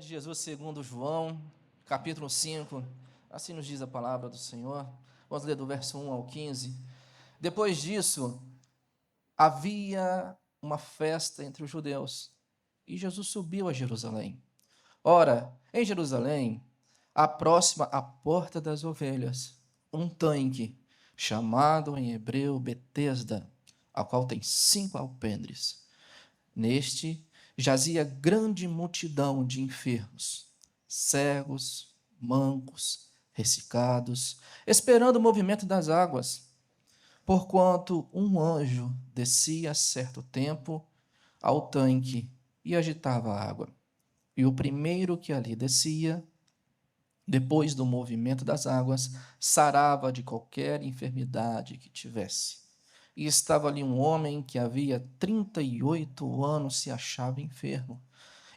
Evangelho de Jesus segundo João, capítulo 5, assim nos diz a palavra do Senhor. Vamos ler do verso 1 ao 15. Depois disso, havia uma festa entre os judeus, e Jesus subiu a Jerusalém. Ora, em Jerusalém, próxima à porta das ovelhas, um tanque, chamado em hebreu Betesda, a qual tem 5 alpendres. Neste jazia grande multidão de enfermos, cegos, mancos, ressecados, esperando o movimento das águas, porquanto um anjo descia a certo tempo ao tanque e agitava a água. E o primeiro que ali descia, depois do movimento das águas, sarava de qualquer enfermidade que tivesse. E estava ali um homem que havia 38 anos se achava enfermo.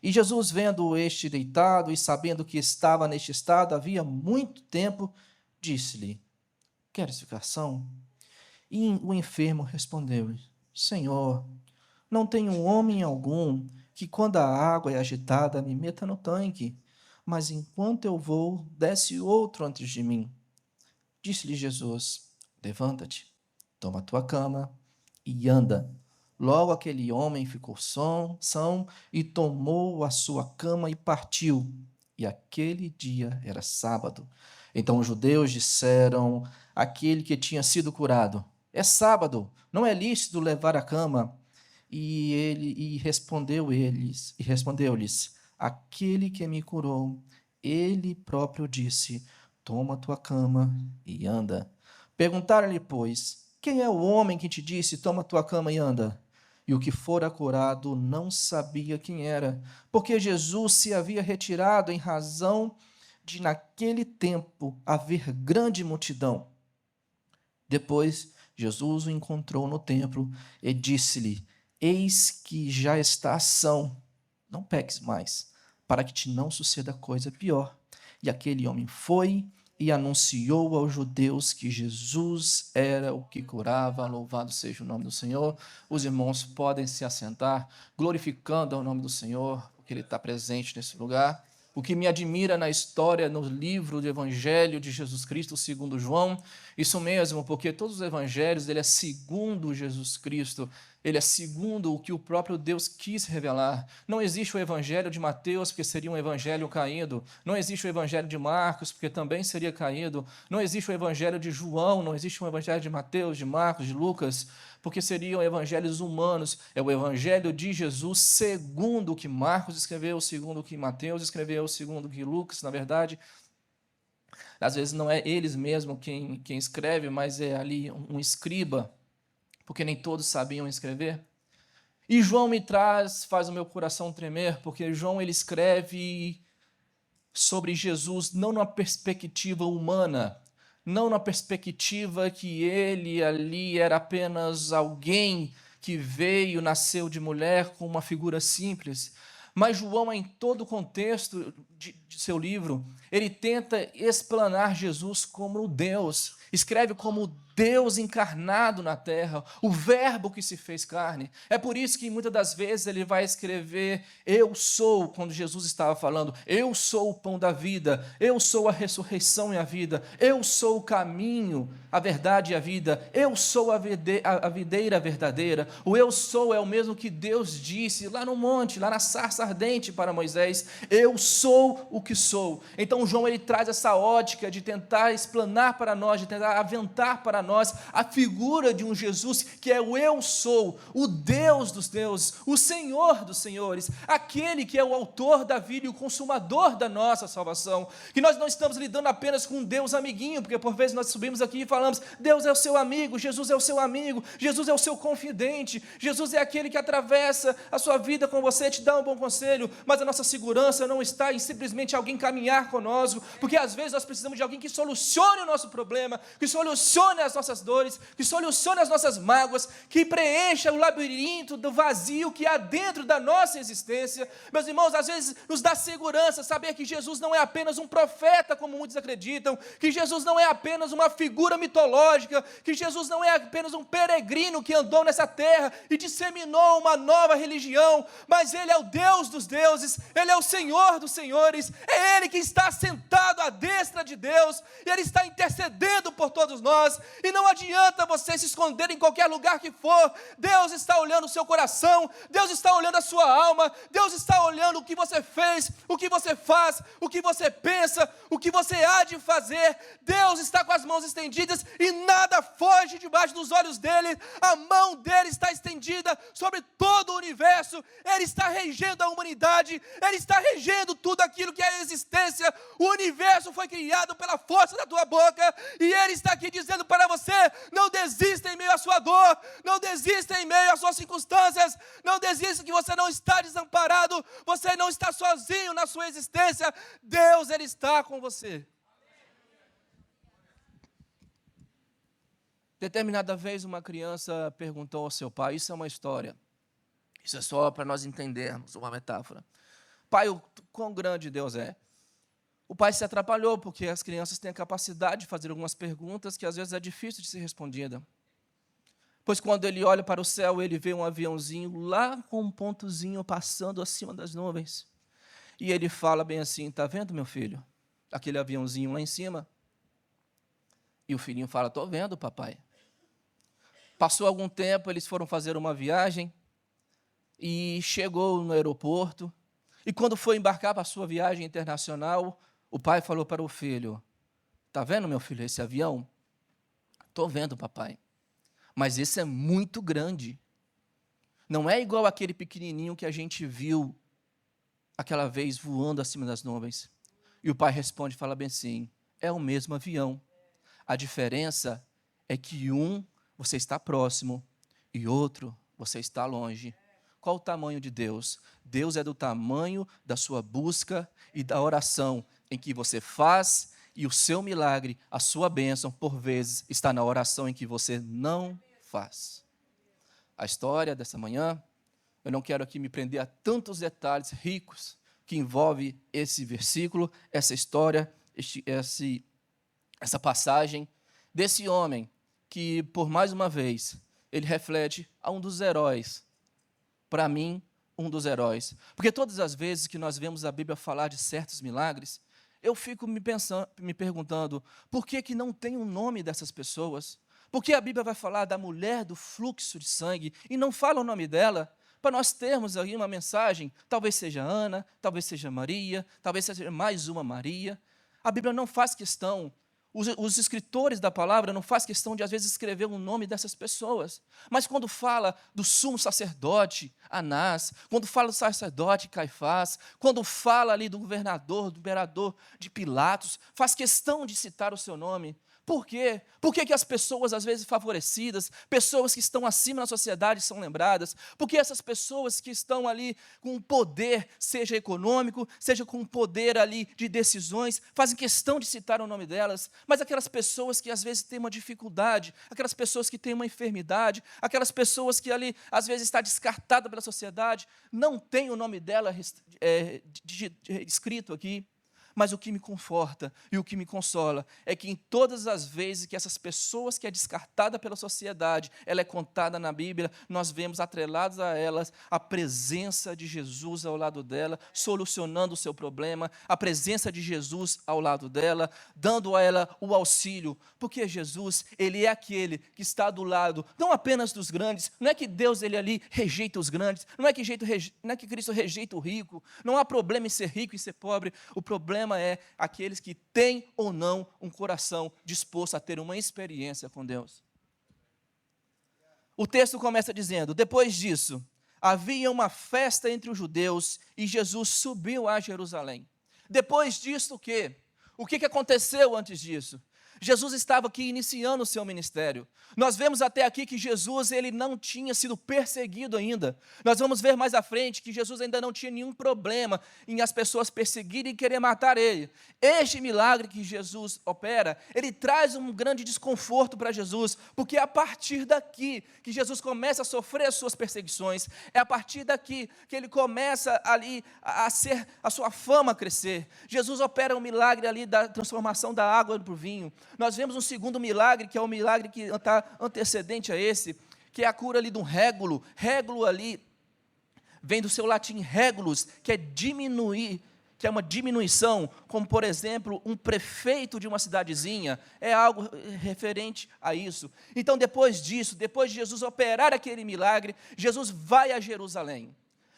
E Jesus, vendo este deitado e sabendo que estava neste estado havia muito tempo, disse-lhe: queres ficar são? E o enfermo respondeu-lhe: Senhor, não tenho homem algum que, quando a água é agitada, me meta no tanque, mas enquanto eu vou, desce outro antes de mim. Disse-lhe Jesus: levanta-te, toma a tua cama e anda. Logo aquele homem ficou são e tomou a sua cama e partiu. E aquele dia era sábado. Então os judeus disseram àquele que tinha sido curado: é sábado, não é lícito levar a cama. E respondeu-lhes: aquele que me curou, ele próprio disse: toma a tua cama e anda. Perguntaram-lhe, pois: quem é o homem que te disse: toma a tua cama e anda? E o que fora curado não sabia quem era, porque Jesus se havia retirado em razão de naquele tempo haver grande multidão. Depois Jesus o encontrou no templo e disse-lhe: eis que já estás são, não peques mais, para que te não suceda coisa pior. E aquele homem foi e anunciou aos judeus que Jesus era o que curava. Louvado seja o nome do Senhor. Os irmãos podem se assentar, glorificando ao nome do Senhor, porque Ele está presente nesse lugar. O que me admira na história, no livro do Evangelho de Jesus Cristo segundo João, isso mesmo, porque todos os evangelhos, ele é segundo Jesus Cristo, ele é segundo o que o próprio Deus quis revelar. Não existe o evangelho de Mateus, porque seria um evangelho caído. Não existe o evangelho de Marcos, porque também seria caído. Não existe o evangelho de João, não existe o evangelho de Mateus, de Marcos, de Lucas, porque seriam evangelhos humanos. É o evangelho de Jesus segundo o que Marcos escreveu, segundo o que Mateus escreveu, segundo o que Lucas, na verdade. Às vezes não é eles mesmos quem escreve, mas é ali um escriba, porque nem todos sabiam escrever. E João faz o meu coração tremer, porque João ele escreve sobre Jesus não numa perspectiva humana, não na perspectiva que ele ali era apenas alguém que veio, nasceu de mulher com uma figura simples. Mas João, em todo o contexto de seu livro, ele tenta explanar Jesus como Deus, escreve como Deus encarnado na terra, o verbo que se fez carne. É por isso que muitas das vezes ele vai escrever eu sou, quando Jesus estava falando, eu sou o pão da vida, eu sou a ressurreição e a vida, eu sou o caminho, a verdade e a vida, eu sou a videira verdadeira. O eu sou é o mesmo que Deus disse lá no monte, lá na sarça ardente para Moisés, eu sou o que sou. Então João ele traz essa ótica de tentar explanar para nós, de tentar aventar para nós a figura de um Jesus que é o eu sou, o Deus dos deuses, o Senhor dos senhores, aquele que é o autor da vida e o consumador da nossa salvação, que nós não estamos lidando apenas com um Deus amiguinho, porque por vezes nós subimos aqui e falamos, Deus é o seu amigo, Jesus é o seu amigo, Jesus é o seu confidente, Jesus é aquele que atravessa a sua vida com você, te dá um bom conselho, mas a nossa segurança não está em simplesmente simplesmente alguém caminhar conosco, porque às vezes nós precisamos de alguém que solucione o nosso problema, que solucione as nossas dores, que solucione as nossas mágoas, que preencha o labirinto do vazio que há dentro da nossa existência. Meus irmãos, às vezes nos dá segurança saber que Jesus não é apenas um profeta, como muitos acreditam, que Jesus não é apenas uma figura mitológica, que Jesus não é apenas um peregrino que andou nessa terra e disseminou uma nova religião, mas Ele é o Deus dos deuses, Ele é o Senhor dos senhores, é Ele que está sentado à destra de Deus, e Ele está intercedendo por todos nós, e não adianta você se esconder em qualquer lugar que for. Deus está olhando o seu coração, Deus está olhando a sua alma, Deus está olhando o que você fez, o que você faz, o que você pensa, o que você há de fazer. Deus está com as mãos estendidas e nada foge debaixo dos olhos dele. A mão dele está estendida sobre todo o universo. Ele está regendo a humanidade, Ele está regendo tudo aquilo que é a existência. O universo foi criado pela força da tua boca, e Ele está aqui dizendo para você: não desista em meio à sua dor, não desista em meio às suas circunstâncias, não desista, que você não está desamparado, você não está sozinho na sua existência. Deus, Ele está com você. Determinada vez uma criança perguntou ao seu pai, isso é uma história, isso é só para nós entendermos, uma metáfora: pai, o quão grande Deus é? O pai se atrapalhou, porque as crianças têm a capacidade de fazer algumas perguntas que às vezes é difícil de ser respondida. Pois quando ele olha para o céu, ele vê um aviãozinho lá com um pontozinho passando acima das nuvens. E ele fala bem assim: está vendo, meu filho? Aquele aviãozinho lá em cima? E o filhinho fala: estou vendo, papai. Passou algum tempo, eles foram fazer uma viagem e chegou no aeroporto. E quando foi embarcar para a sua viagem internacional, o pai falou para o filho: está vendo, meu filho, esse avião? Estou vendo, papai. Mas esse é muito grande. Não é igual aquele pequenininho que a gente viu aquela vez voando acima das nuvens. E o pai responde, fala bem assim: é o mesmo avião. A diferença é que um você está próximo e outro você está longe. Qual o tamanho de Deus? Deus é do tamanho da sua busca e da oração em que você faz, e o seu milagre, a sua bênção, por vezes, está na oração em que você não faz. A história dessa manhã, eu não quero aqui me prender a tantos detalhes ricos que envolve esse versículo, essa história, essa passagem desse homem que, por mais uma vez, ele reflete a um dos heróis. Para mim, um dos heróis. Porque todas as vezes que nós vemos a Bíblia falar de certos milagres, eu fico me perguntando, por que não tem o nome dessas pessoas? Por que a Bíblia vai falar da mulher do fluxo de sangue e não fala o nome dela? Para nós termos aí uma mensagem, talvez seja Ana, talvez seja Maria, talvez seja mais uma Maria. A Bíblia não faz questão, os escritores da palavra não faz questão de, às vezes, escrever o nome dessas pessoas. Mas quando fala do sumo sacerdote, Anás, quando fala do sacerdote Caifás, quando fala ali do governador, do imperador de Pilatos, faz questão de citar o seu nome. Por quê? Por que as pessoas, às vezes favorecidas, pessoas que estão acima na sociedade são lembradas? Porque essas pessoas que estão ali com poder, seja econômico, seja com poder ali de decisões, fazem questão de citar o nome delas. Mas aquelas pessoas que às vezes têm uma dificuldade, aquelas pessoas que têm uma enfermidade, aquelas pessoas que ali às vezes está descartada pela sociedade, não tem o nome dela escrito aqui. Mas o que me conforta e o que me consola é que em todas as vezes que essas pessoas que é descartada pela sociedade, ela é contada na Bíblia, nós vemos atrelados a elas a presença de Jesus ao lado dela, solucionando o seu problema, a presença de Jesus ao lado dela, dando a ela o auxílio, porque Jesus, Ele é aquele que está do lado, não apenas dos grandes, não é que Deus, Ele ali rejeita os grandes, não é que Cristo rejeita o rico, não há problema em ser rico e ser pobre, o problema é aqueles que têm ou não um coração disposto a ter uma experiência com Deus. O texto começa dizendo: depois disso, havia uma festa entre os judeus e Jesus subiu a Jerusalém. Depois disso, o quê? O que aconteceu antes disso? Jesus estava aqui iniciando o seu ministério. Nós vemos até aqui que Jesus ele não tinha sido perseguido ainda. Nós vamos ver mais à frente que Jesus ainda não tinha nenhum problema em as pessoas perseguirem e querer matar ele. Este milagre que Jesus opera, ele traz um grande desconforto para Jesus, porque é a partir daqui que Jesus começa a sofrer as suas perseguições, é a partir daqui que ele começa ali a sua fama crescer. Jesus opera um milagre ali da transformação da água para o vinho. Nós vemos um segundo milagre, que é o milagre que está antecedente a esse, que é a cura ali de um régulo. Régulo ali vem do seu latim regulus, que é diminuir, que é uma diminuição, como por exemplo, um prefeito de uma cidadezinha, é algo referente a isso. Então depois disso, depois de Jesus operar aquele milagre, Jesus vai a Jerusalém.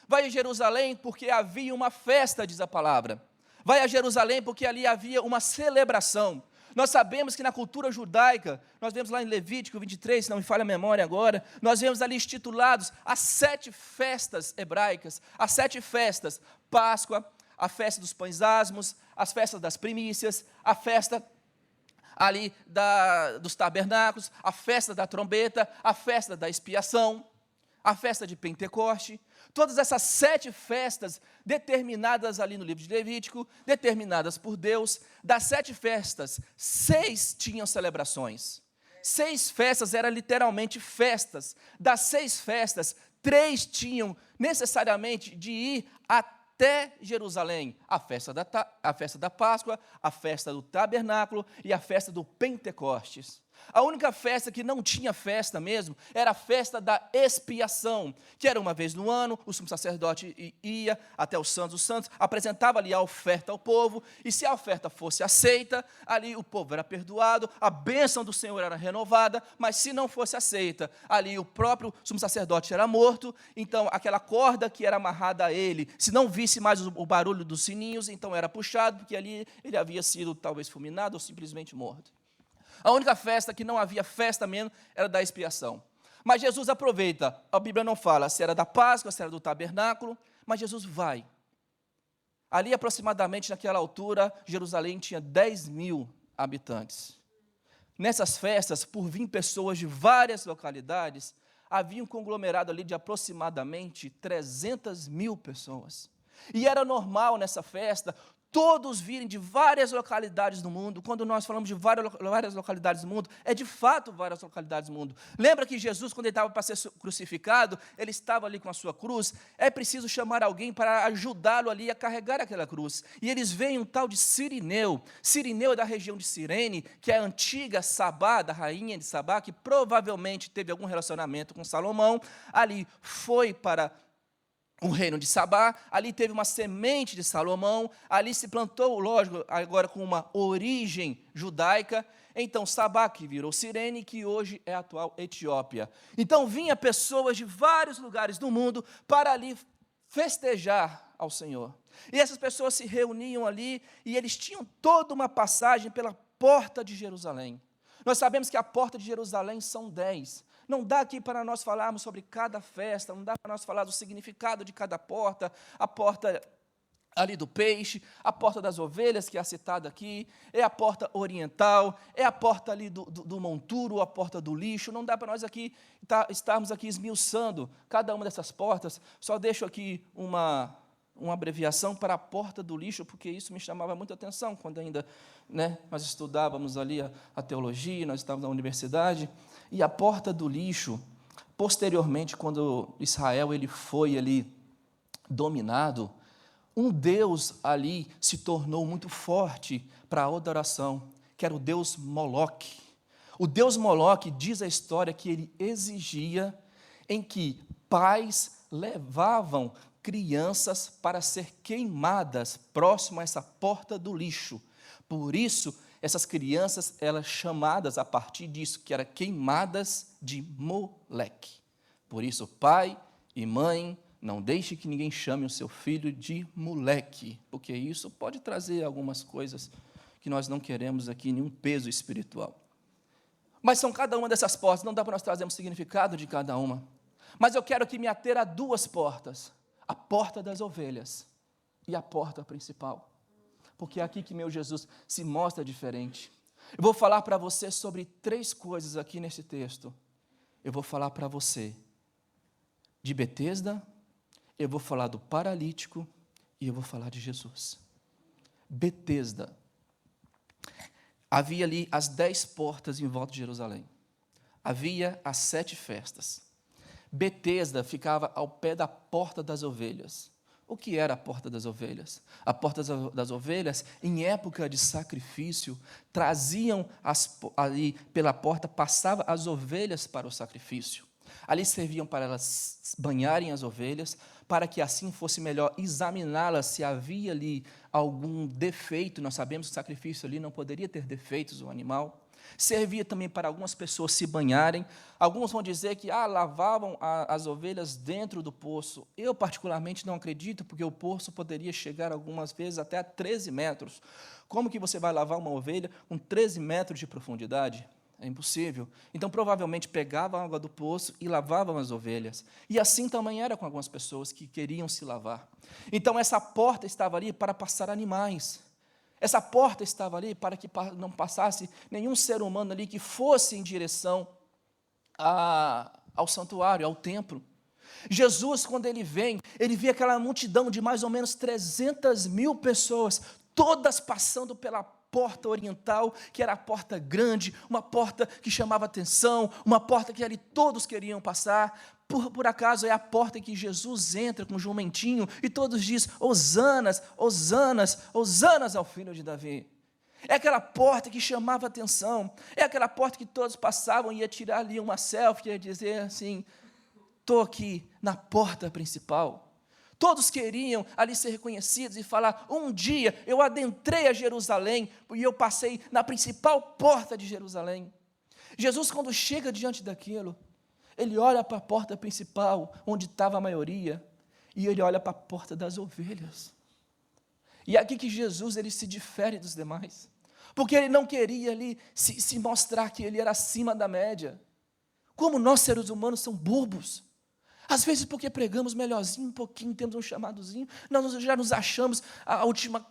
Vai a Jerusalém porque havia uma festa, diz a palavra. Vai a Jerusalém porque ali havia uma celebração. Nós sabemos que na cultura judaica, nós vemos lá em Levítico 23, se não me falha a memória agora, nós vemos ali estitulados as 7 festas hebraicas, as 7 festas: Páscoa, a festa dos pães asmos, as festas das primícias, a festa ali dos tabernáculos, a festa da trombeta, a festa da expiação, a festa de Pentecoste. Todas essas 7 festas determinadas ali no livro de Levítico, determinadas por Deus. Das 7 festas, 6 tinham celebrações. 6 festas eram literalmente festas. Das 6 festas, 3 tinham necessariamente de ir até Jerusalém: a festa da Páscoa, a festa do tabernáculo e a festa do Pentecostes. A única festa que não tinha festa mesmo era a festa da expiação, que era uma vez no ano. O sumo sacerdote ia até os santos, apresentava ali a oferta ao povo, e se a oferta fosse aceita, ali o povo era perdoado, a bênção do Senhor era renovada. Mas se não fosse aceita, ali o próprio sumo sacerdote era morto. Então aquela corda que era amarrada a ele, se não visse mais o barulho dos sininhos, então era puxado, porque ali ele havia sido talvez fulminado ou simplesmente morto. A única festa que não havia festa mesmo era da expiação. Mas Jesus aproveita, a Bíblia não fala se era da Páscoa, se era do tabernáculo, mas Jesus vai. Ali aproximadamente naquela altura, Jerusalém tinha 10.000 habitantes. Nessas festas, por vir pessoas de várias localidades, havia um conglomerado ali de aproximadamente 300.000 pessoas. E era normal nessa festa todos virem de várias localidades do mundo. Quando nós falamos de várias localidades do mundo, é de fato várias localidades do mundo. Lembra que Jesus, quando ele estava para ser crucificado, ele estava ali com a sua cruz. É preciso chamar alguém para ajudá-lo ali a carregar aquela cruz. E eles veem um tal de Cirineu. Cirineu é da região de Cirene, que é a antiga Sabá, da rainha de Sabá, que provavelmente teve algum relacionamento com Salomão. Ali foi para o reino de Sabá, ali teve uma semente de Salomão, ali se plantou, lógico, agora com uma origem judaica. Então Sabá, que virou Cirene, que hoje é a atual Etiópia. Então vinha pessoas de vários lugares do mundo para ali festejar ao Senhor. E essas pessoas se reuniam ali, e eles tinham toda uma passagem pela porta de Jerusalém. Nós sabemos que a porta de Jerusalém são 10. Não dá aqui para nós falarmos sobre cada festa, não dá para nós falar do significado de cada porta: a porta ali do peixe, a porta das ovelhas, que é citada aqui, é a porta oriental, é a porta ali do monturo, a porta do lixo. Não dá para nós aqui estarmos aqui esmiuçando cada uma dessas portas. Só deixo aqui uma abreviação para a porta do lixo, porque isso me chamava muita atenção quando ainda nós estudávamos ali a teologia, nós estávamos na universidade. E a porta do lixo, posteriormente, quando Israel ele foi ali dominado, um deus ali se tornou muito forte para a adoração, que era o deus Moloque. O deus Moloque, diz a história, que ele exigia em que pais levavam crianças para ser queimadas próximo a essa porta do lixo. Por isso, essas crianças, elas chamadas a partir disso, que eram queimadas de Moleque. Por isso, pai e mãe, não deixe que ninguém chame o seu filho de moleque, porque isso pode trazer algumas coisas que nós não queremos aqui, nenhum peso espiritual. Mas são cada uma dessas portas, não dá para nós trazermos o significado de cada uma. Mas eu quero aqui me ater a 2 portas: a porta das ovelhas e a porta principal. Porque é aqui que meu Jesus se mostra diferente. Eu vou falar para você sobre 3 coisas aqui nesse texto. Eu vou falar para você de Betesda, eu vou falar do paralítico e eu vou falar de Jesus. Betesda. Havia ali as 10 portas em volta de Jerusalém. Havia as 7 festas. Betesda ficava ao pé da porta das ovelhas. O que era a porta das ovelhas? A porta das ovelhas, em época de sacrifício, traziam ali pela porta, passava as ovelhas para o sacrifício. Ali serviam para elas banharem as ovelhas, para que assim fosse melhor examiná-las se havia ali algum defeito. Nós sabemos que o sacrifício ali não poderia ter defeitos, o animal. Servia também para algumas pessoas se banharem. Alguns vão dizer que lavavam as ovelhas dentro do poço. Eu, particularmente, não acredito, porque o poço poderia chegar algumas vezes até a 13 metros. Como que você vai lavar uma ovelha com 13 metros de profundidade? É impossível. Então, provavelmente, pegavam a água do poço e lavavam as ovelhas. E assim também era com algumas pessoas que queriam se lavar. Então, essa porta estava ali para passar animais. Essa porta estava ali para que não passasse nenhum ser humano ali que fosse em direção ao santuário, ao templo. Jesus, quando ele vem, ele vê aquela multidão de mais ou menos 300.000 pessoas, todas passando pela porta oriental, que era a porta grande, uma porta que chamava atenção, uma porta que ali todos queriam passar. Por acaso é a porta que Jesus entra com um jumentinho e todos dizem: Hosanas, Hosanas, Hosanas ao filho de Davi. É aquela porta que chamava atenção, é aquela porta que todos passavam e ia tirar ali uma selfie, ia dizer assim: estou aqui na porta principal. Todos queriam ali ser reconhecidos e falar: um dia eu adentrei a Jerusalém e eu passei na principal porta de Jerusalém. Jesus, quando chega diante daquilo, ele olha para a porta principal, onde estava a maioria, e ele olha para a porta das ovelhas. E é aqui que Jesus ele se difere dos demais, porque ele não queria ali se mostrar que ele era acima da média. Como nós, seres humanos, somos bobos. Às vezes, porque pregamos melhorzinho, um pouquinho, temos um chamadozinho, nós já nos achamos a última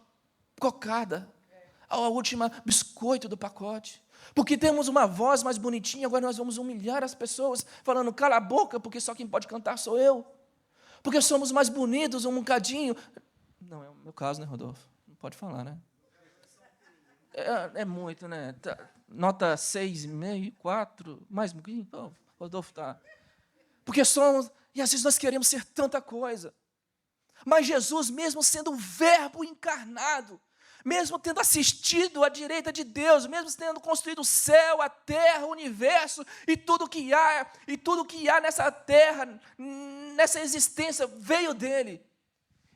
cocada, a última biscoito do pacote. Porque temos uma voz mais bonitinha, agora nós vamos humilhar as pessoas, falando: cala a boca, porque só quem pode cantar sou eu. Porque somos mais bonitos um bocadinho. Não é o meu caso, né, Rodolfo? Não pode falar, né? É muito, né? Nota 6,5, 4, mais um pouquinho. Oh, Rodolfo está... Porque somos... E às vezes nós queremos ser tanta coisa. Mas Jesus, mesmo sendo o Verbo encarnado, mesmo tendo assistido à direita de Deus, mesmo tendo construído o céu, a terra, o universo e tudo que há nessa terra, nessa existência, veio dele.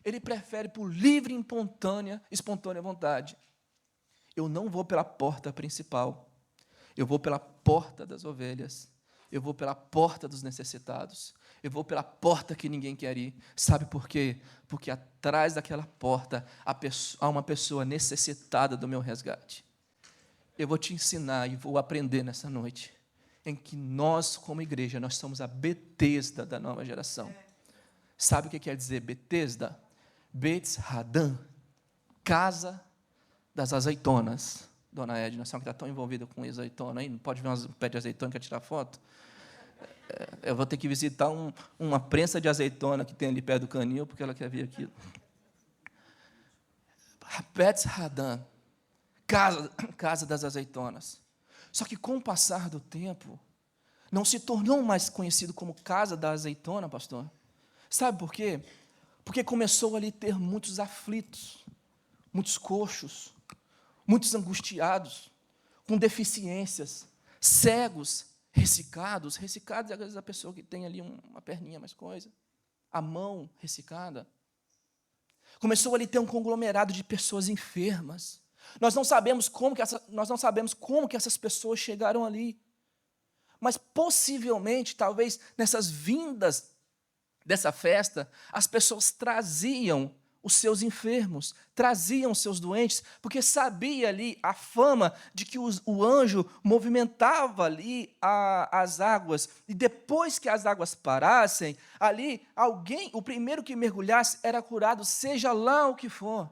Ele prefere por livre e espontânea vontade: eu não vou pela porta principal, eu vou pela porta das ovelhas, eu vou pela porta dos necessitados, eu vou pela porta que ninguém quer ir. Sabe por quê? Porque atrás daquela porta há uma pessoa necessitada do meu resgate. Eu vou te ensinar e vou aprender nessa noite, em que nós, como igreja, nós somos a Betesda da nova geração. Sabe o que quer dizer Betesda? Beth Hadan, casa das azeitonas. Dona Edna, a senhora que está tão envolvida com azeitona aí, não pode ver um pé de azeitona e quer tirar foto? Eu vou ter que visitar uma prensa de azeitona que tem ali perto do canil, porque ela quer ver aquilo. Beth Hadan, casa das azeitonas. Só que com o passar do tempo, não se tornou mais conhecido como casa da azeitona, pastor. Sabe por quê? Porque começou ali a ter muitos aflitos, muitos coxos, muitos angustiados, com deficiências, cegos, ressecados é às vezes a pessoa que tem ali uma perninha mais coisa, a mão ressecada. Começou ali a ter um conglomerado de pessoas enfermas. Nós não sabemos como que essas pessoas chegaram ali. Mas possivelmente, talvez, nessas vindas dessa festa, as pessoas traziam os seus enfermos, traziam os seus doentes, porque sabia ali a fama de que o anjo movimentava ali as águas, e depois que as águas parassem, ali o primeiro que mergulhasse era curado, seja lá o que for.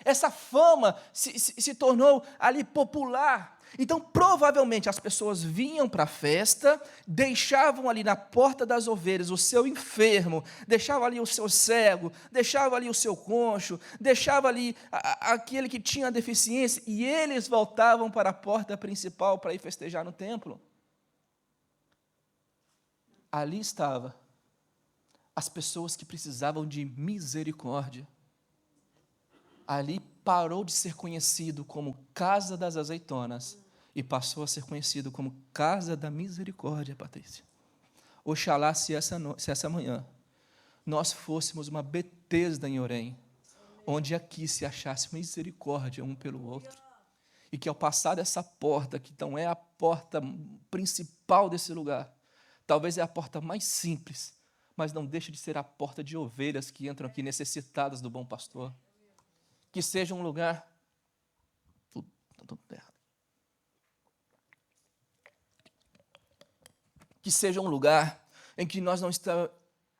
essa fama se tornou ali popular. Então, provavelmente, as pessoas vinham para a festa, deixavam ali na porta das ovelhas o seu enfermo, deixavam ali o seu cego, deixavam ali o seu coxo, deixavam ali aquele que tinha deficiência, e eles voltavam para a porta principal para ir festejar no templo. Ali estava as pessoas que precisavam de misericórdia. Ali parou de ser conhecido como Casa das Azeitonas e passou a ser conhecido como Casa da Misericórdia, Patrícia. Oxalá se essa manhã nós fôssemos uma Betesda em Orem, onde aqui se achasse misericórdia um pelo outro, e que ao passar dessa porta, que não é a porta principal desse lugar, talvez é a porta mais simples, mas não deixa de ser a porta de ovelhas que entram aqui necessitadas do bom pastor. Que seja um lugar... Tudo errado. Que seja um lugar em que nós não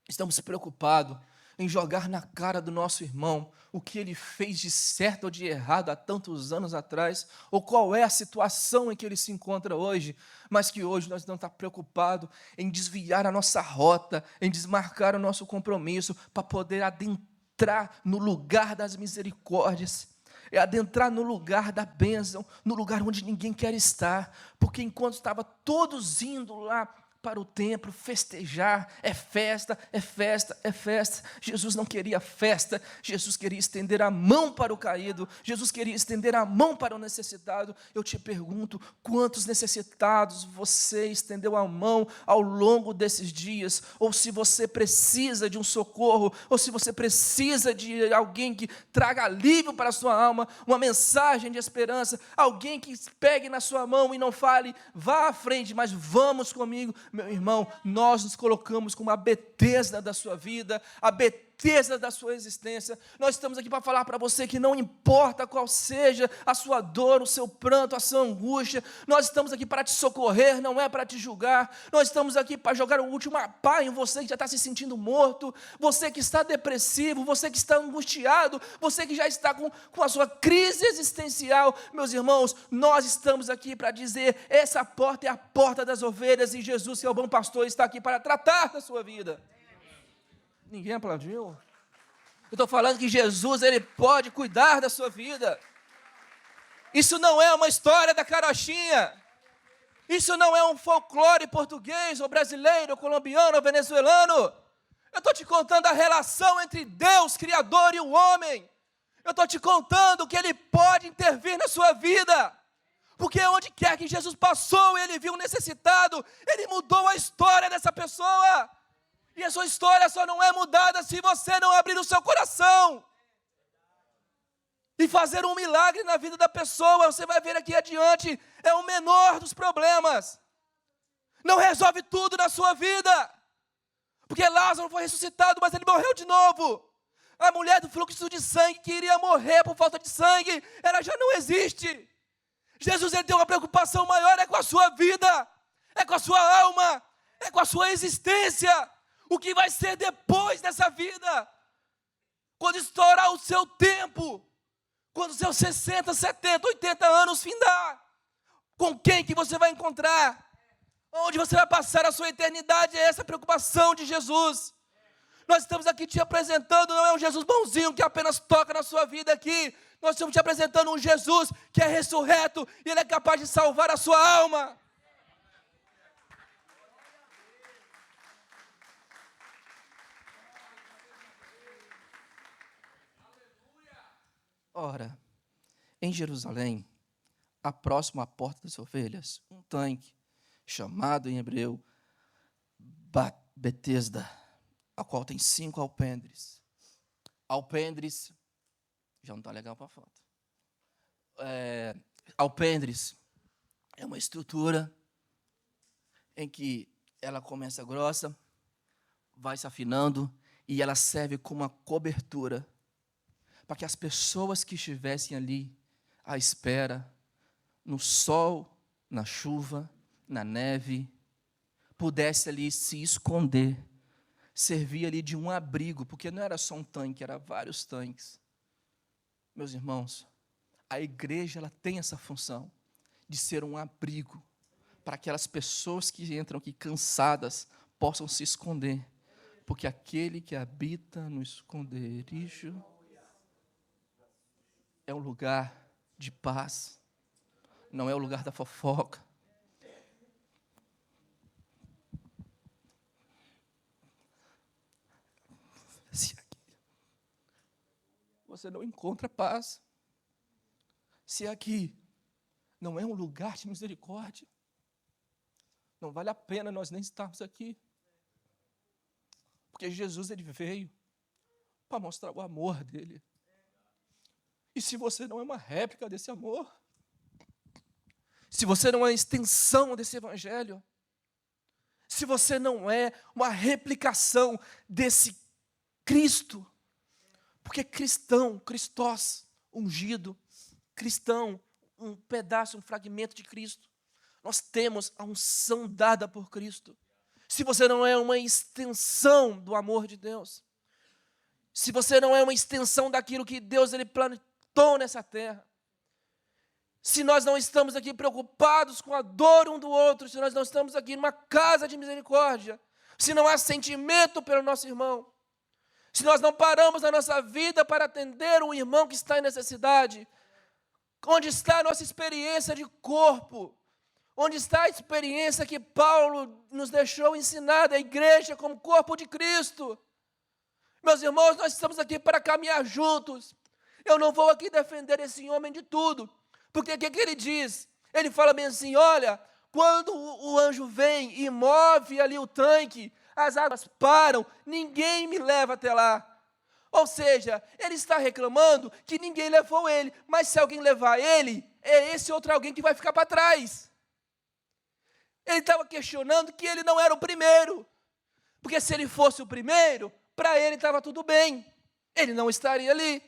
estamos preocupados em jogar na cara do nosso irmão o que ele fez de certo ou de errado há tantos anos atrás, ou qual é a situação em que ele se encontra hoje, mas que hoje nós não estamos preocupados em desviar a nossa rota, em desmarcar o nosso compromisso, para poder adentrar no lugar das misericórdias, é adentrar no lugar da bênção, no lugar onde ninguém quer estar, porque enquanto estava todos indo lá para o templo festejar, é festa, é festa, é festa. Jesus não queria festa, Jesus queria estender a mão para o caído, Jesus queria estender a mão para o necessitado. Eu te pergunto, quantos necessitados você estendeu a mão ao longo desses dias? Ou se você precisa de um socorro, ou se você precisa de alguém que traga alívio para a sua alma, uma mensagem de esperança, alguém que pegue na sua mão e não fale, vá à frente, mas vamos comigo. Meu irmão, nós nos colocamos como a Betesda da sua vida, a Betesda da sua existência. Nós estamos aqui para falar para você que não importa qual seja a sua dor, o seu pranto, a sua angústia, nós estamos aqui para te socorrer, não é para te julgar. Nós estamos aqui para jogar o último pá em você que já está se sentindo morto, você que está depressivo, você que está angustiado, você que já está com a sua crise existencial. Meus irmãos, nós estamos aqui para dizer, essa porta é a porta das ovelhas, e Jesus, que é o bom pastor, está aqui para tratar da sua vida. Ninguém aplaudiu? Eu estou falando que Jesus, Ele pode cuidar da sua vida. Isso não é uma história da carochinha. Isso não é um folclore português, ou brasileiro, ou colombiano, ou venezuelano. Eu estou te contando a relação entre Deus, Criador, e o homem. Eu estou te contando que Ele pode intervir na sua vida. Porque onde quer que Jesus passou, Ele viu um necessitado, Ele mudou a história dessa pessoa. E a sua história só não é mudada se você não abrir o seu coração e fazer um milagre na vida da pessoa. Você vai ver aqui adiante, é o menor dos problemas. Não resolve tudo na sua vida, porque Lázaro foi ressuscitado, mas ele morreu de novo. A mulher do fluxo de sangue que iria morrer por falta de sangue, ela já não existe. Jesus, ele tem uma preocupação maior, é com a sua vida, é com a sua alma, é com a sua existência. O que vai ser depois dessa vida? Quando estourar o seu tempo, quando os seus 60, 70, 80 anos findar, com quem que você vai encontrar? Onde você vai passar a sua eternidade? É essa a preocupação de Jesus. Nós estamos aqui te apresentando, não é um Jesus bonzinho que apenas toca na sua vida aqui. Nós estamos te apresentando um Jesus que é ressurreto e Ele é capaz de salvar a sua alma. Ora, em Jerusalém, a próxima à porta das ovelhas, um tanque, chamado em hebreu Betesda, a qual tem 5 alpendres. Alpendres, já não está legal para a foto. Alpendres é uma estrutura em que ela começa grossa, vai se afinando, e ela serve como uma cobertura para que as pessoas que estivessem ali à espera, no sol, na chuva, na neve, pudessem ali se esconder, servir ali de um abrigo, porque não era só um tanque, eram vários tanques. Meus irmãos, a igreja ela tem essa função de ser um abrigo para aquelas pessoas que entram aqui cansadas possam se esconder, porque aquele que habita no esconderijo é um lugar de paz, não é o lugar da fofoca. Se aqui você não encontra paz, se aqui não é um lugar de misericórdia, não vale a pena nós nem estarmos aqui. Porque Jesus ele veio para mostrar o amor dele. E se você não é uma réplica desse amor, se você não é uma extensão desse evangelho, se você não é uma replicação desse Cristo, porque cristão, Cristós, ungido, cristão, um pedaço, um fragmento de Cristo, nós temos a unção dada por Cristo. Se você não é uma extensão do amor de Deus, se você não é uma extensão daquilo que Deus ele plantou nessa terra, se nós não estamos aqui preocupados com a dor um do outro, se nós não estamos aqui numa casa de misericórdia, se não há sentimento pelo nosso irmão, se nós não paramos a nossa vida para atender um irmão que está em necessidade, onde está a nossa experiência de corpo? Onde está a experiência que Paulo nos deixou ensinar da igreja como corpo de Cristo? Meus irmãos, nós estamos aqui para caminhar juntos. Eu não vou aqui defender esse homem de tudo, porque o que ele diz? Ele fala bem assim, olha, quando o anjo vem e move ali o tanque, as águas param, ninguém me leva até lá. Ou seja, ele está reclamando que ninguém levou ele, mas se alguém levar ele, é esse outro alguém que vai ficar para trás. Ele estava questionando que ele não era o primeiro, porque se ele fosse o primeiro, para ele estava tudo bem, ele não estaria ali.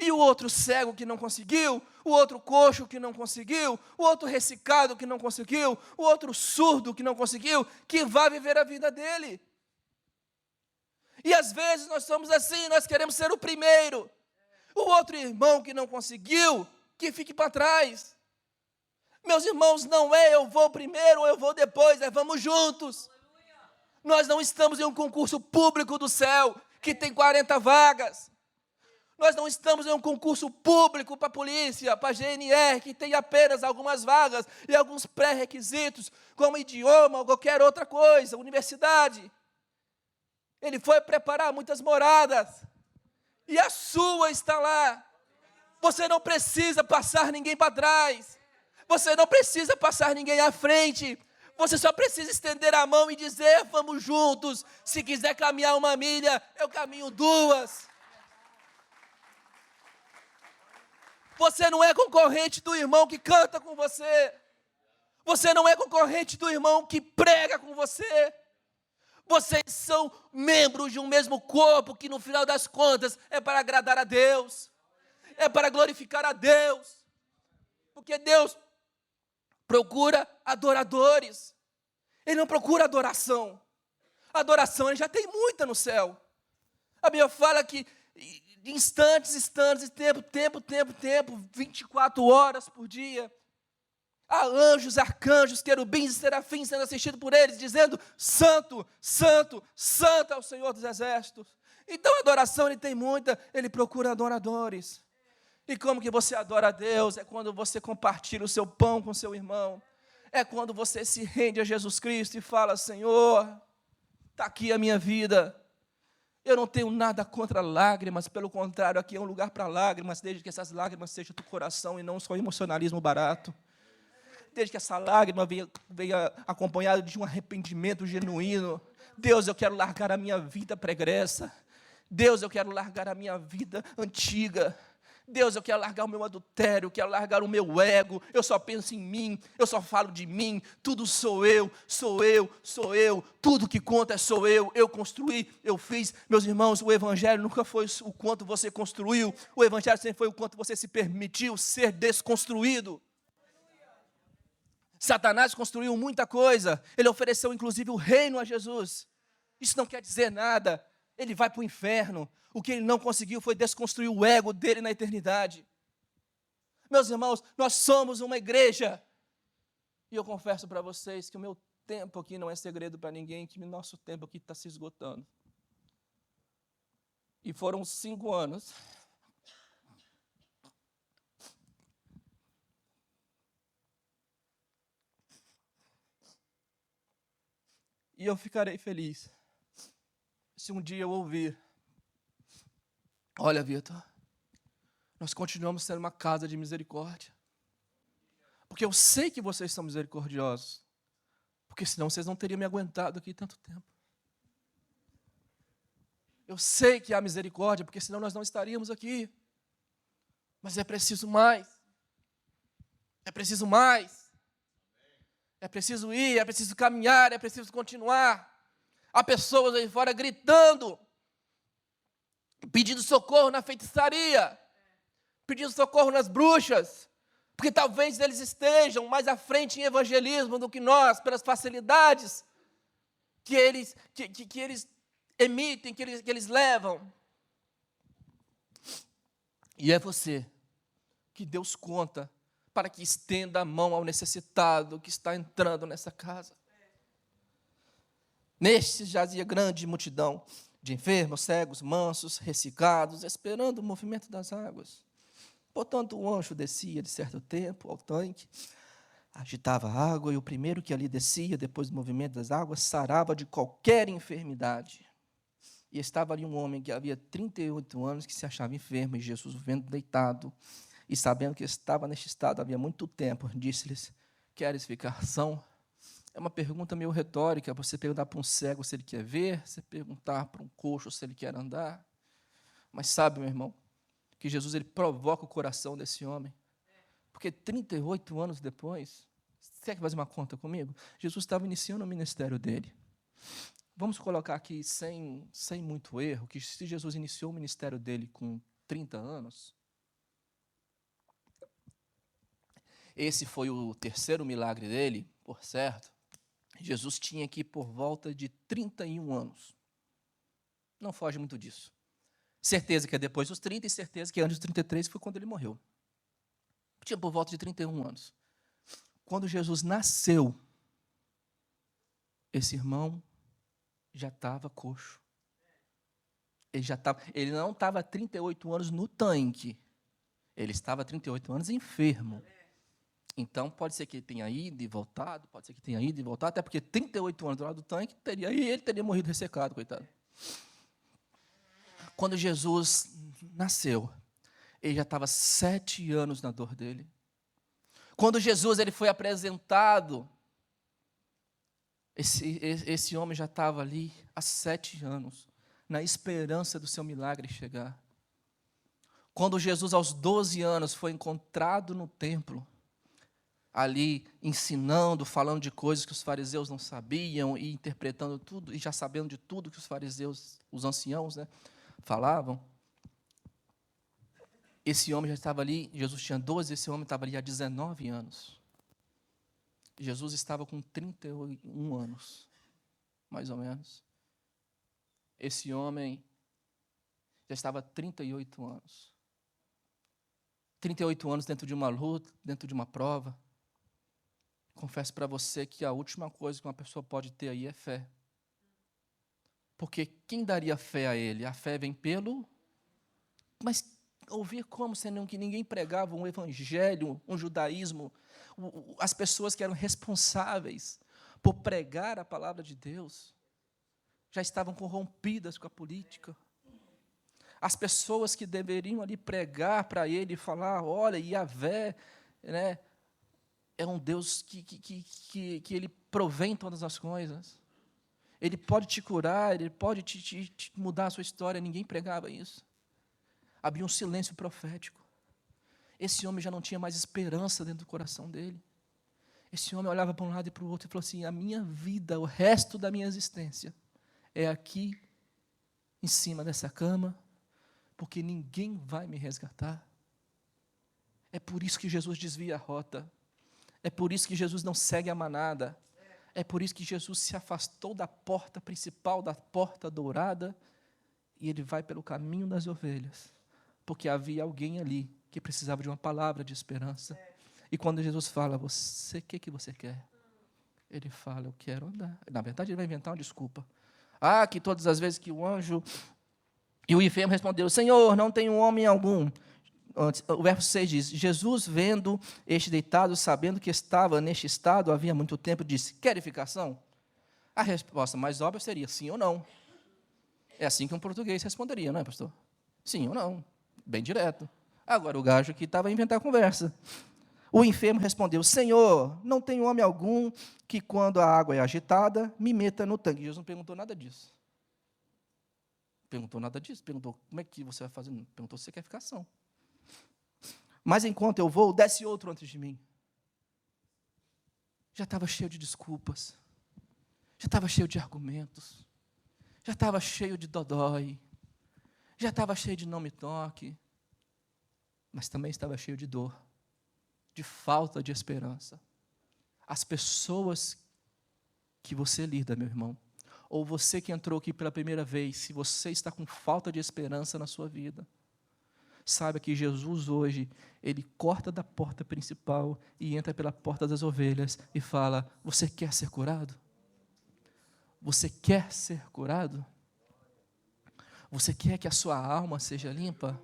E o outro cego que não conseguiu, o outro coxo que não conseguiu, o outro ressecado que não conseguiu, o outro surdo que não conseguiu, que vai viver a vida dele. E às vezes nós somos assim, nós queremos ser o primeiro. O outro irmão que não conseguiu, que fique para trás. Meus irmãos, não é eu vou primeiro ou eu vou depois, é vamos juntos. Nós não estamos em um concurso público do céu, que tem 40 vagas. Nós não estamos em um concurso público para a polícia, para a GNR, que tem apenas algumas vagas e alguns pré-requisitos, como idioma ou qualquer outra coisa, universidade. Ele foi preparar muitas moradas, e a sua está lá. Você não precisa passar ninguém para trás. Você não precisa passar ninguém à frente. Você só precisa estender a mão e dizer, vamos juntos. Se quiser caminhar 1 milha, eu caminho 2. Você não é concorrente do irmão que canta com você. Você não é concorrente do irmão que prega com você. Vocês são membros de um mesmo corpo que no final das contas é para agradar a Deus. É para glorificar a Deus. Porque Deus procura adoradores. Ele não procura adoração. Adoração ele já tem muita no céu. A Bíblia fala que instantes, tempo, 24 horas por dia. Há anjos, arcanjos, querubins e serafins sendo assistidos por eles, dizendo, santo, santo, santo é o Senhor dos exércitos. Então a adoração ele tem muita, ele procura adoradores. E como que você adora a Deus? É quando você compartilha o seu pão com o seu irmão. É quando você se rende a Jesus Cristo e fala, Senhor, está aqui a minha vida. Eu não tenho nada contra lágrimas, pelo contrário, aqui é um lugar para lágrimas, desde que essas lágrimas sejam do coração e não só emocionalismo barato. Desde que essa lágrima venha acompanhada de um arrependimento genuíno. Deus, eu quero largar a minha vida pregressa. Deus, eu quero largar a minha vida antiga. Deus, eu quero largar o meu adultério, eu quero largar o meu ego, eu só penso em mim, eu só falo de mim, tudo sou eu, tudo que conta sou eu construí, eu fiz. Meus irmãos, o Evangelho nunca foi o quanto você construiu, o Evangelho sempre foi o quanto você se permitiu ser desconstruído. Satanás construiu muita coisa, ele ofereceu inclusive o reino a Jesus. Isso não quer dizer nada. ele vai para o inferno. O que ele não conseguiu foi desconstruir o ego dele na eternidade. Meus irmãos, nós somos uma igreja. E eu confesso para vocês que o meu tempo aqui não é segredo para ninguém, que o nosso tempo aqui está se esgotando. E foram 5 anos. E eu ficarei feliz se um dia eu ouvir: olha, Vitor, nós continuamos sendo uma casa de misericórdia. Porque eu sei que vocês são misericordiosos. Porque senão vocês não teriam me aguentado aqui tanto tempo. Eu sei que há misericórdia, porque senão nós não estaríamos aqui. Mas é preciso mais. É preciso mais. É preciso ir, é preciso caminhar, é preciso continuar. Há pessoas aí fora gritando, pedindo socorro na feitiçaria, pedindo socorro nas bruxas, porque talvez eles estejam mais à frente em evangelismo do que nós, pelas facilidades que eles emitem, que eles levam. E é você que Deus conta para que estenda a mão ao necessitado que está entrando nessa casa. Neste jazia grande multidão de enfermos, cegos, mansos, ressecados, esperando o movimento das águas. Portanto, o anjo descia de certo tempo ao tanque, agitava a água, e o primeiro que ali descia, depois do movimento das águas, sarava de qualquer enfermidade. E estava ali um homem que havia 38 anos, que se achava enfermo, e Jesus, vendo deitado, e sabendo que estava neste estado havia muito tempo, disse-lhes: queres ficar são? É uma pergunta meio retórica, você perguntar para um cego se ele quer ver, você perguntar para um coxo se ele quer andar. Mas sabe, meu irmão, que Jesus ele provoca o coração desse homem. Porque 38 anos depois, você quer fazer uma conta comigo? Jesus estava iniciando o ministério dele. Vamos colocar aqui, sem muito erro, que se Jesus iniciou o ministério dele com 30 anos, esse foi o terceiro milagre dele, por certo, Jesus tinha aqui por volta de 31 anos. Não foge muito disso. Certeza que é depois dos 30 e certeza que antes dos 33 foi quando ele morreu. Tinha por volta de 31 anos. Quando Jesus nasceu, esse irmão já estava coxo. Ele não estava há 38 anos no tanque. Ele estava há 38 anos enfermo. Então, pode ser que ele tenha ido e voltado, até porque 38 anos do lado do tanque, ele teria morrido ressecado, coitado. Quando Jesus nasceu, ele já estava 7 anos na dor dele. Quando Jesus ele foi apresentado, esse homem já estava ali há 7 anos, na esperança do seu milagre chegar. Quando Jesus, aos 12 anos, foi encontrado no templo, ali ensinando, falando de coisas que os fariseus não sabiam, e interpretando tudo, e já sabendo de tudo que os fariseus, os anciãos, falavam. Esse homem já estava ali, Jesus tinha 12, esse homem estava ali há 19 anos. Jesus estava com 31 anos, mais ou menos. Esse homem já estava há 38 anos. 38 anos dentro de uma luta, dentro de uma prova. Confesso para você que a última coisa que uma pessoa pode ter aí é fé. Porque quem daria fé a ele? A fé vem pelo... Mas ouvir como, sendo que ninguém pregava um evangelho, um judaísmo, as pessoas que eram responsáveis por pregar a palavra de Deus, já estavam corrompidas com a política. As pessoas que deveriam ali pregar para ele e falar, olha, Yahvé, é um Deus que ele provém todas as coisas. Ele pode te curar, ele pode te mudar a sua história. Ninguém pregava isso. Havia um silêncio profético. Esse homem já não tinha mais esperança dentro do coração dele. Esse homem olhava para um lado e para o outro e falou assim: a minha vida, o resto da minha existência, é aqui, em cima dessa cama, porque ninguém vai me resgatar. É por isso que Jesus desvia a rota. É por isso que Jesus não segue a manada. É por isso que Jesus se afastou da porta principal, da porta dourada, e ele vai pelo caminho das ovelhas, porque havia alguém ali que precisava de uma palavra de esperança. E quando Jesus fala, o que você quer? Ele fala, eu quero andar. Na verdade, ele vai inventar uma desculpa. Que todas as vezes que o anjo e o enfermo respondeu, Senhor, não tenho homem algum. O verso 6 diz, Jesus, vendo este deitado, sabendo que estava neste estado havia muito tempo, disse, quer edificação? A resposta mais óbvia seria sim ou não. É assim que um português responderia, não é, pastor? Sim ou não. Bem direto. Agora o gajo aqui estava a inventar a conversa. O enfermo respondeu, Senhor, não tenho homem algum que quando a água é agitada, me meta no tanque. Jesus não perguntou nada disso. Perguntou, como é que você vai fazer? Perguntou se você quer edificação. Mas enquanto eu vou, desce outro antes de mim. Já estava cheio de desculpas. Já estava cheio de argumentos. Já estava cheio de dodói. Já estava cheio de não me toque. Mas também estava cheio de dor, de falta de esperança. As pessoas que você lida, meu irmão, ou você que entrou aqui pela primeira vez, se você está com falta de esperança na sua vida, saiba que Jesus hoje, ele corta da porta principal e entra pela porta das ovelhas e fala, você quer ser curado? Você quer ser curado? Você quer que a sua alma seja limpa?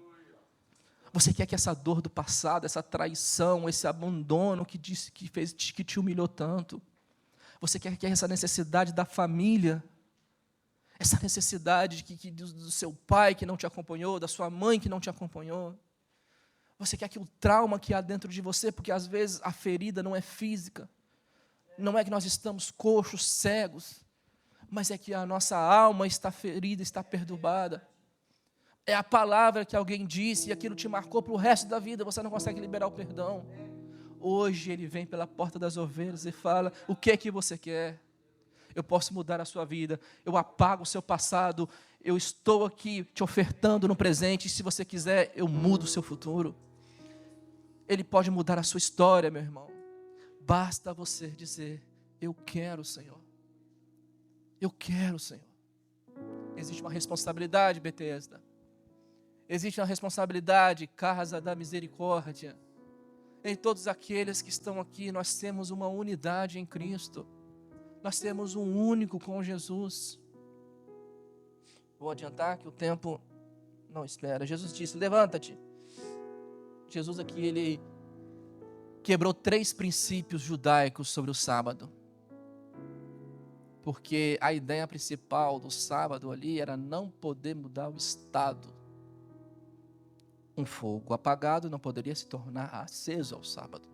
Você quer que essa dor do passado, essa traição, esse abandono que te humilhou tanto, você quer que essa necessidade da família, essa necessidade do seu pai que não te acompanhou, da sua mãe que não te acompanhou, você quer que o trauma que há dentro de você, porque às vezes a ferida não é física, não é que nós estamos coxos, cegos, mas é que a nossa alma está ferida, está perturbada. É a palavra que alguém disse e aquilo te marcou para o resto da vida, você não consegue liberar o perdão. Hoje ele vem pela porta das ovelhas e fala, o que é que você quer? Eu posso mudar a sua vida, eu apago o seu passado, eu estou aqui te ofertando no presente, e se você quiser, eu mudo o seu futuro. Ele pode mudar a sua história, meu irmão. Basta você dizer, eu quero, Senhor. Eu quero, Senhor. Existe uma responsabilidade, Betesda. Existe uma responsabilidade, Casa da Misericórdia. Em todos aqueles que estão aqui, nós temos uma unidade em Cristo. Nós temos um único com Jesus. Vou adiantar que o tempo não espera. Jesus disse, levanta-te. Jesus aqui, ele quebrou 3 princípios judaicos sobre o sábado. Porque a ideia principal do sábado ali era não poder mudar o estado. Um fogo apagado não poderia se tornar aceso ao sábado.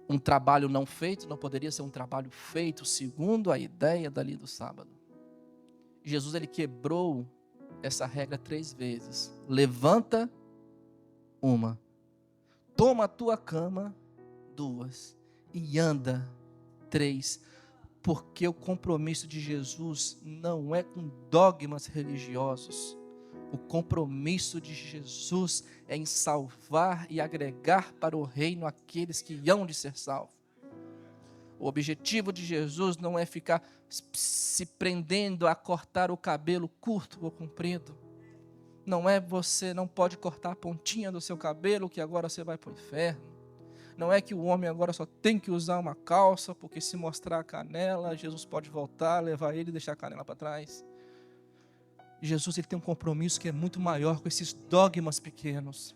Um trabalho não feito não poderia ser um trabalho feito segundo a ideia dali do sábado. Jesus, ele quebrou essa regra 3 vezes. Levanta, 1. Toma a tua cama, 2. E anda, 3. Porque o compromisso de Jesus não é com dogmas religiosos. O compromisso de Jesus é em salvar e agregar para o reino aqueles que hão de ser salvos. O objetivo de Jesus não é ficar se prendendo a cortar o cabelo curto ou comprido. Não é você não pode cortar a pontinha do seu cabelo que agora você vai para o inferno. Não é que o homem agora só tem que usar uma calça porque se mostrar a canela, Jesus pode voltar, levar ele e deixar a canela para trás. Jesus, ele tem um compromisso que é muito maior com esses dogmas pequenos.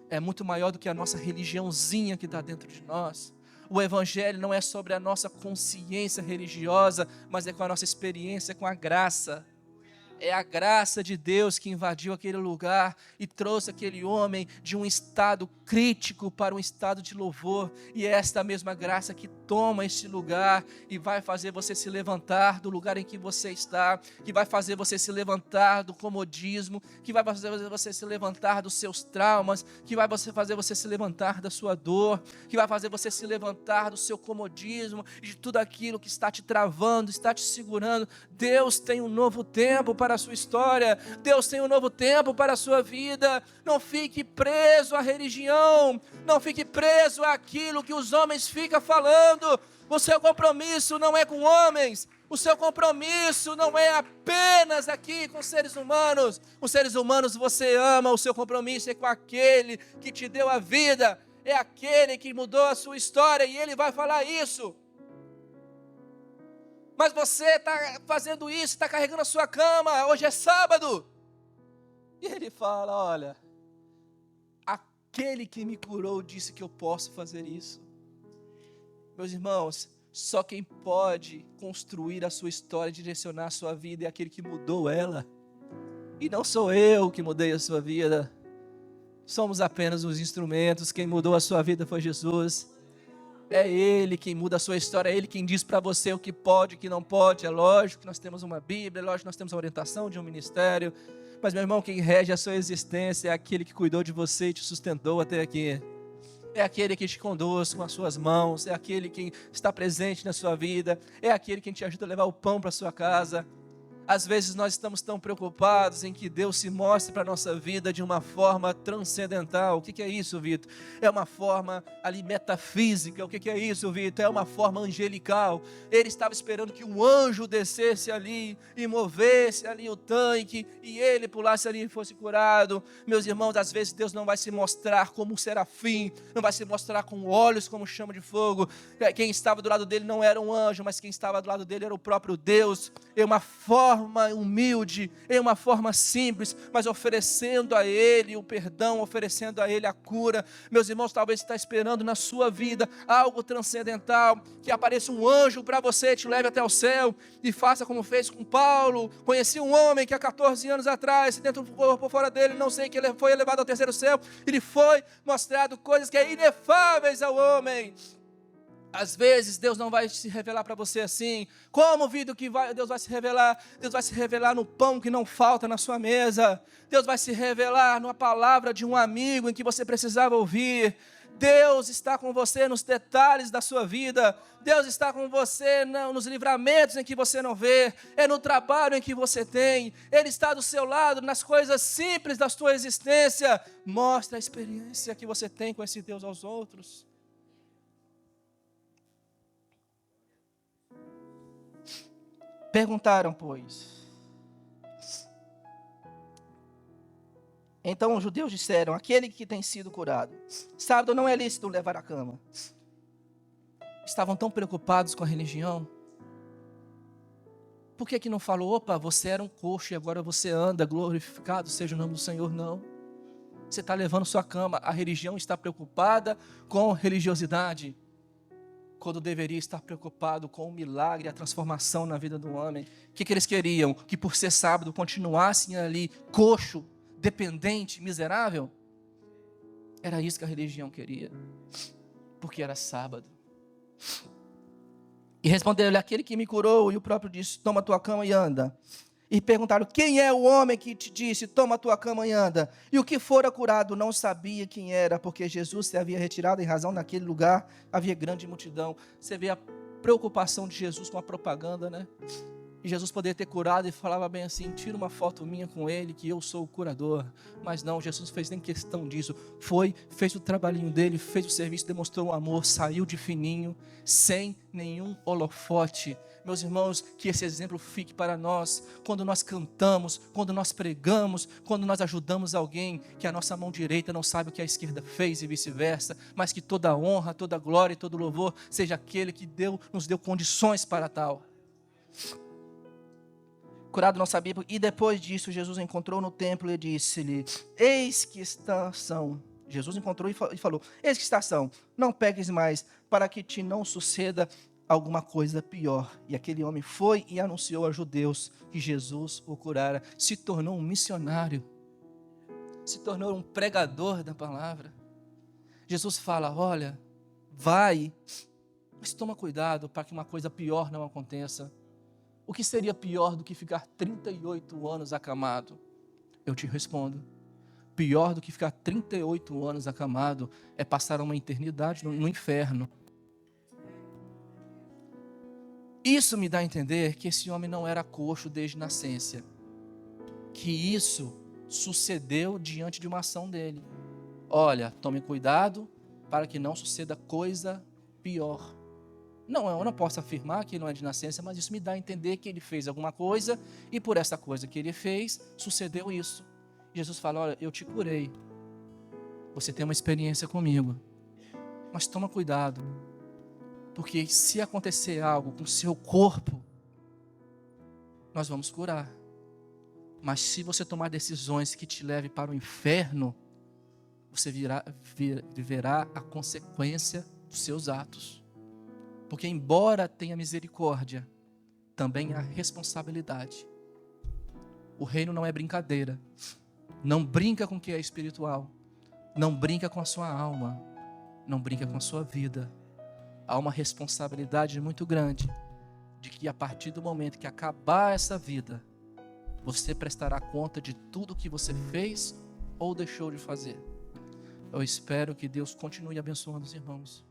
É muito maior do que a nossa religiãozinha que está dentro de nós. O evangelho não é sobre a nossa consciência religiosa, mas é com a nossa experiência com a graça. É a graça de Deus que invadiu aquele lugar e trouxe aquele homem de um estado crítico para um estado de louvor. E é esta mesma graça que toma este lugar e vai fazer você se levantar do lugar em que você está, que vai fazer você se levantar do comodismo, que vai fazer você se levantar dos seus traumas, que vai fazer você se levantar da sua dor, que vai fazer você se levantar do seu comodismo e de tudo aquilo que está te travando, está te segurando. Deus tem um novo tempo para a sua história. Deus tem um novo tempo para a sua vida. Não fique preso à religião. Não fique preso àquilo que os homens ficam falando. O seu compromisso não é com homens. O seu compromisso não é apenas aqui com os seres humanos. Os seres humanos você ama, o seu compromisso é com aquele que te deu a vida. É aquele que mudou a sua história e ele vai falar isso. Mas você está fazendo isso, está carregando a sua cama, hoje é sábado. E ele fala, olha, aquele que me curou disse que eu posso fazer isso. Meus irmãos, só quem pode construir a sua história, direcionar a sua vida é aquele que mudou ela. E não sou eu que mudei a sua vida. Somos apenas os instrumentos. Quem mudou a sua vida foi Jesus. É Ele quem muda a sua história. É Ele quem diz para você o que pode e o que não pode. É lógico que nós temos uma Bíblia, é lógico que nós temos a orientação de um ministério. Mas, meu irmão, quem rege a sua existência é aquele que cuidou de você e te sustentou até aqui. É aquele que te conduz com as suas mãos. É aquele que está presente na sua vida. É aquele que te ajuda a levar o pão para a sua casa. Às vezes nós estamos tão preocupados em que Deus se mostre para a nossa vida de uma forma transcendental. O que é isso, Vitor? É uma forma ali metafísica. O que é isso, Vitor? É uma forma angelical. Ele estava esperando que um anjo descesse ali e movesse ali o tanque e ele pulasse ali e fosse curado. Meus irmãos, às vezes Deus não vai se mostrar como um serafim, não vai se mostrar com olhos como chama de fogo. Quem estava do lado dele não era um anjo, mas quem estava do lado dele era o próprio Deus. É uma forma humilde, em uma forma simples, mas oferecendo a Ele o perdão, oferecendo a Ele a cura. Meus irmãos, talvez você está esperando na sua vida algo transcendental, que apareça um anjo para você, te leve até o céu e faça como fez com Paulo. Conheci um homem que há 14 anos atrás, dentro do corpo por fora dele, não sei, que ele foi elevado ao terceiro céu, ele foi mostrado coisas que é inefáveis ao homem. Às vezes Deus não vai se revelar para você assim. Como, Vitor, que Deus vai se revelar? Deus vai se revelar no pão que não falta na sua mesa. Deus vai se revelar numa palavra de um amigo em que você precisava ouvir. Deus está com você nos detalhes da sua vida. Deus está com você nos livramentos em que você não vê. É no trabalho em que você tem. Ele está do seu lado nas coisas simples da sua existência. Mostra a experiência que você tem com esse Deus aos outros. Perguntaram, pois. Então os judeus disseram, aquele que tem sido curado, sábado não é lícito levar a cama. Estavam tão preocupados com a religião. Por que não falou, opa, você era um coxo e agora você anda, glorificado seja o nome do Senhor? Não. Você está levando sua cama. A religião está preocupada com religiosidade, quando deveria estar preocupado com o milagre, a transformação na vida do homem. O que eles queriam? Que por ser sábado continuassem ali coxo, dependente, miserável? Era isso que a religião queria, porque era sábado. E respondeu-lhe, aquele que me curou, e o próprio disse, toma tua cama e anda. E perguntaram, quem é o homem que te disse, toma tua cama e anda? E o que fora curado não sabia quem era, porque Jesus se havia retirado, em razão naquele lugar havia grande multidão. Você vê a preocupação de Jesus com a propaganda, né? E Jesus poderia ter curado e falava bem assim, tira uma foto minha com ele, que eu sou o curador. Mas não, Jesus fez nem questão disso. Foi, fez o trabalhinho dele, fez o serviço, demonstrou o amor, saiu de fininho, sem nenhum holofote. Meus irmãos, que esse exemplo fique para nós, quando nós cantamos, quando nós pregamos, quando nós ajudamos alguém, que a nossa mão direita não sabe o que a esquerda fez e vice-versa, mas que toda honra, toda glória e todo louvor seja aquele que nos deu condições para tal. Curado não sabia, e depois disso Jesus o encontrou no templo e disse-lhe, eis que estação. Jesus encontrou e falou, eis que estação, não peques mais, para que te não suceda alguma coisa pior. E aquele homem foi e anunciou aos judeus que Jesus o curara. Se tornou um missionário. Se tornou um pregador da palavra. Jesus fala, olha, vai, mas toma cuidado para que uma coisa pior não aconteça. O que seria pior do que ficar 38 anos acamado? Eu te respondo. Pior do que ficar 38 anos acamado é passar uma eternidade no inferno. Isso me dá a entender que esse homem não era coxo desde nascença. Que isso sucedeu diante de uma ação dele. Olha, tome cuidado para que não suceda coisa pior. Não, eu não posso afirmar que não é de nascença, mas isso me dá a entender que ele fez alguma coisa e por essa coisa que ele fez, sucedeu isso. Jesus fala, olha, eu te curei. Você tem uma experiência comigo. Mas toma cuidado. Porque se acontecer algo com o seu corpo, nós vamos curar. Mas se você tomar decisões que te levem para o inferno, você viverá a consequência dos seus atos. Porque embora tenha misericórdia, também há responsabilidade. O reino não é brincadeira. Não brinca com o que é espiritual. Não brinca com a sua alma. Não brinca com a sua vida. Há uma responsabilidade muito grande de que a partir do momento que acabar essa vida, você prestará conta de tudo que você fez ou deixou de fazer. Eu espero que Deus continue abençoando os irmãos.